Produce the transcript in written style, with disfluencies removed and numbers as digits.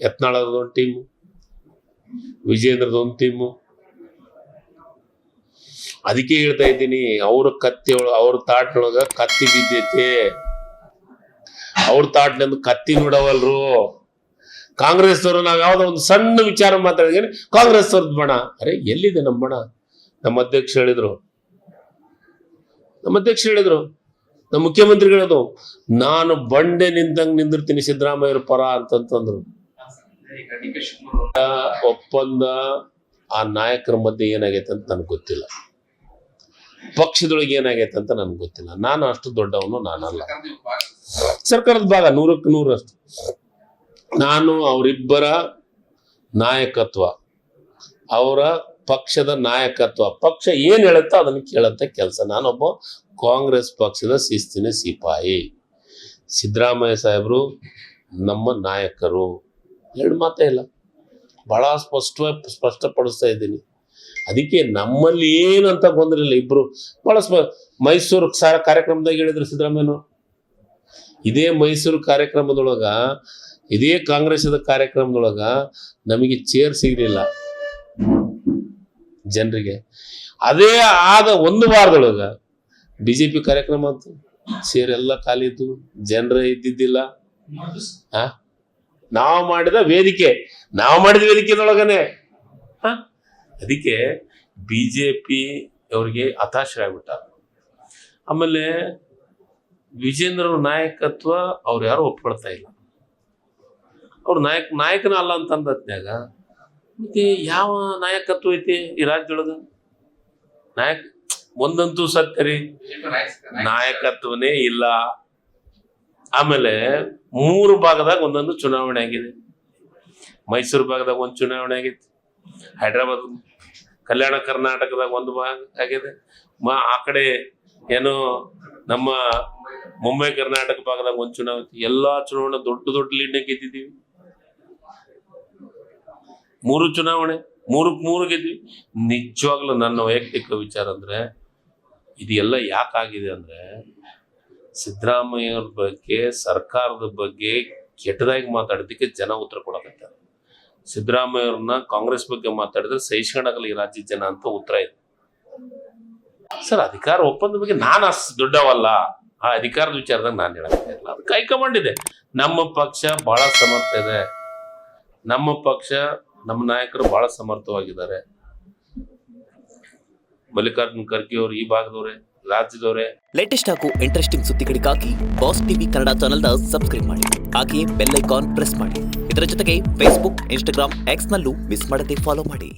ಯತ್ನಾಳದೊಂದು team, ವಿಜೇಂದ್ರದೊಂದು team. ಅದಕ್ಕೆ ಹೇಳ್ತಾ ಇದ್ದೀನಿ, ಅವ್ರ ಅವ್ರ ತಾಟ್ನೊಳಗ ಕತ್ತಿ ಬಿದ್ದೈತೆ, ಅವ್ರ ತಾಟ್ನಿಂದ ಕತ್ತಿ ನೋಡವಲ್ರು. ಕಾಂಗ್ರೆಸ್ ಅವರು ನಾವ್ ಯಾವ್ದೋ ಒಂದು ಸಣ್ಣ ವಿಚಾರ ಮಾತಾಡಿದ್ರೆ ಕಾಂಗ್ರೆಸ್ ಅವ್ರದ್ದು ಬಣ. ಅರೆ ಎಲ್ಲಿದೆ ನಮ್ಮ ಬಣ? ನಮ್ಮ ಅಧ್ಯಕ್ಷ ಹೇಳಿದ್ರು, ನಮ್ಮ ಮುಖ್ಯಮಂತ್ರಿಗಳದು, ನಾನು ಬಂಡೆ ನಿಂತಂಗ್ ನಿಂದಿರ್ತೀನಿ ಸಿದ್ದರಾಮಯ್ಯರ ಪರ ಅಂತಂತಂದ್ರು. ಒಪ್ಪಂದ ಆ ನಾಯಕರ ಮಧ್ಯೆ ಏನಾಗೈತೆ ಅಂತ ನನಗೆ ಗೊತ್ತಿಲ್ಲ, ಪಕ್ಷದೊಳಗೆ ಏನಾಗೈತೆ ಅಂತ ನನ್ಗೆ ಗೊತ್ತಿಲ್ಲ. ನಾನು ಅಷ್ಟು ದೊಡ್ಡವನು ನಾನಲ್ಲ, ಸರ್ಕಾರದ ಭಾಗ 100ಕ್ಕೆ 100 ಅಷ್ಟು. ನಾನು ಅವರಿಬ್ಬರ ನಾಯಕತ್ವ, ಅವರ ಪಕ್ಷದ ನಾಯಕತ್ವ, ಪಕ್ಷ ಏನ್ ಹೇಳುತ್ತೋ ಅದನ್ನ ಕೇಳಂತ ಕೆಲಸ. ನಾನೊಬ್ಬ ಕಾಂಗ್ರೆಸ್ ಪಕ್ಷದ ಶಿಸ್ತಿನ ಸಿಪಾಯಿ. ಸಿದ್ದರಾಮಯ್ಯ ಸಾಹೇಬರು ನಮ್ಮ ನಾಯಕರು, ಎರಡು ಮಾತೇ ಇಲ್ಲ. ಬಹಳ ಸ್ಪಷ್ಟಪಡಿಸ್ತಾ ಇದ್ದೀನಿ. ಅದಕ್ಕೆ ನಮ್ಮಲ್ಲಿ ಏನಂತ ಗೊಂದಲಿಲ್ಲ. ಇಬ್ರು ಬಹಳ ಮೈಸೂರು ಕಾರ್ಯಕ್ರಮದಾಗ ಹೇಳಿದ್ರು ಸಿದ್ದರಾಮಯ್ಯನವರು. ಇದೇ ಮೈಸೂರು ಕಾರ್ಯಕ್ರಮದೊಳಗ, ಇದೇ ಕಾಂಗ್ರೆಸ್ದ ಕಾರ್ಯಕ್ರಮದೊಳಗ ನಮಗೆ ಚೇರ್ ಸಿಗ್ಲಿಲ್ಲ ಜನರಿಗೆ. ಅದೇ ಆದ 1 ವಾರದೊಳಗ ಬಿಜೆಪಿ ಕಾರ್ಯಕ್ರಮ ಅಂತು, ಚೇರ್ ಎಲ್ಲ ಖಾಲಿ ಇತ್ತು, ಜನರೇ ಇದ್ದಿದ್ದಿಲ್ಲ. ನಾವು ಮಾಡಿದ ವೇದಿಕೆದೊಳಗನೆ. ಅದಕ್ಕೆ ಬಿಜೆಪಿ ಅವ್ರಿಗೆ ಹತಾಶೆ ಆಗ್ಬಿಟ್ಟ. ಆಮೇಲೆ ವಿಜೇಂದ್ರ ನಾಯಕತ್ವ ಅವ್ರು ಯಾರು ಒಪ್ಕೊಳ್ತಾ ಇಲ್ಲ. ಅವ್ರ ನಾಯಕನ ಅಲ್ಲ ಅಂತ ಅಂದತ್ನ್ಯಾಗ ಮತ್ತೆ ಯಾವ ನಾಯಕತ್ವ ಐತಿ ಈ ರಾಜ್ಯದೊಳಗ? ಒಂದಂತೂ ಸತ್ಯ ರೀ, ನಾಯಕತ್ವನೇ ಇಲ್ಲ. ಆಮೇಲೆ 3 ಭಾಗದಾಗ ಒಂದೊಂದು ಚುನಾವಣೆ ಆಗಿದೆ. ಮೈಸೂರು ಭಾಗದಾಗ ಒಂದು ಚುನಾವಣೆ ಆಗೈತಿ, ಹೈದ್ರಾಬಾದ್ ಕಲ್ಯಾಣ ಕರ್ನಾಟಕದಾಗ ಒಂದು ಭಾಗ ಆಗಿದೆ, ಆ ಕಡೆ ಏನೋ ನಮ್ಮ ಮುಂಬೈ ಕರ್ನಾಟಕ ಭಾಗದಾಗ ಒಂದು ಚುನಾವಣೆ. ಎಲ್ಲಾ ಚುನಾವಣೆ ದೊಡ್ಡ ಲೀಡ್ ಗೆದ್ದಿದ್ದೀವಿ. 3 ಚುನಾವಣೆ 3 ಗೆದ್ವಿ. ನಿಜವಾಗ್ಲೂ ನನ್ನ ವೈಯಕ್ತಿಕ ವಿಚಾರ ಅಂದ್ರೆ, ಇದೆಲ್ಲ ಯಾಕಾಗಿದೆ ಅಂದ್ರೆ, ಸಿದ್ದರಾಮಯ್ಯವ್ರ ಬಗ್ಗೆ, ಸರ್ಕಾರದ ಬಗ್ಗೆ ಕೆಟ್ಟದಾಗಿ ಮಾತಾಡೋದಕ್ಕೆ ಜನ ಉತ್ತರ ಕೊಡಕತ್ತಾರೆ. ಸಿದ್ದರಾಮಯ್ಯವ್ರನ್ನ ಕಾಂಗ್ರೆಸ್ ಬಗ್ಗೆ ಮಾತಾಡಿದ್ರೆ ಸಹಿಸ್ಕೊಂಡಾಗಲ್ಲ ಈ ರಾಜ್ಯದ ಜನ ಅಂತ ಉತ್ತರ ಇದೆ. ಸರ್, ಅಧಿಕಾರ ಒಪ್ಪಂದ ಬಗ್ಗೆ ನಾನು ಅಷ್ಟು ದೊಡ್ಡವಲ್ಲ. ಆ ಅಧಿಕಾರದ ವಿಚಾರದಾಗ ನಾನು ಹೇಳಕ್ಕಾಗಿಲ್ಲ. ಅದಕ್ಕೆ ಹೈಕಮಾಂಡ್ ಇದೆ. ನಮ್ಮ ಪಕ್ಷ ಬಹಳ ಸಮರ್ಥ ಇದೆ. ನಮ್ಮ ಪಕ್ಷ, ನಮ್ಮ ನಾಯಕರು ಬಹಳ ಸಮರ್ಥವಾಗಿದ್ದಾರೆ. ಮಲ್ಲಿಕಾರ್ಜುನ್ ಖರ್ಗೆ ಅವರು ಈ ಭಾಗದವರೇ, ರಾಜ್ಯದವರೇ. ಲೇಟೆಸ್ಟ್ ಹಾಗೂ ಇಂಟ್ರೆಸ್ಟಿಂಗ್ ಸುದ್ದಿಗಳಿಗಾಗಿ ಬಾಸ್ ಟಿವಿ ಕನ್ನಡ ಚಾನೆಲ್ನ ಸಬ್ಸ್ಕ್ರೈಬ್ ಮಾಡಿ. ಹಾಗೆಯೇ ಬೆಲ್ ಐಕಾನ್ ಪ್ರೆಸ್ ಮಾಡಿ. ಇದರ ಜೊತೆಗೆ ಫೇಸ್ಬುಕ್, ಇನ್ಸ್ಟಾಗ್ರಾಮ್, ಎಕ್ಸ್ ನಲ್ಲೂ ಮಿಸ್ ಮಾಡದೆ ಫಾಲೋ ಮಾಡಿ.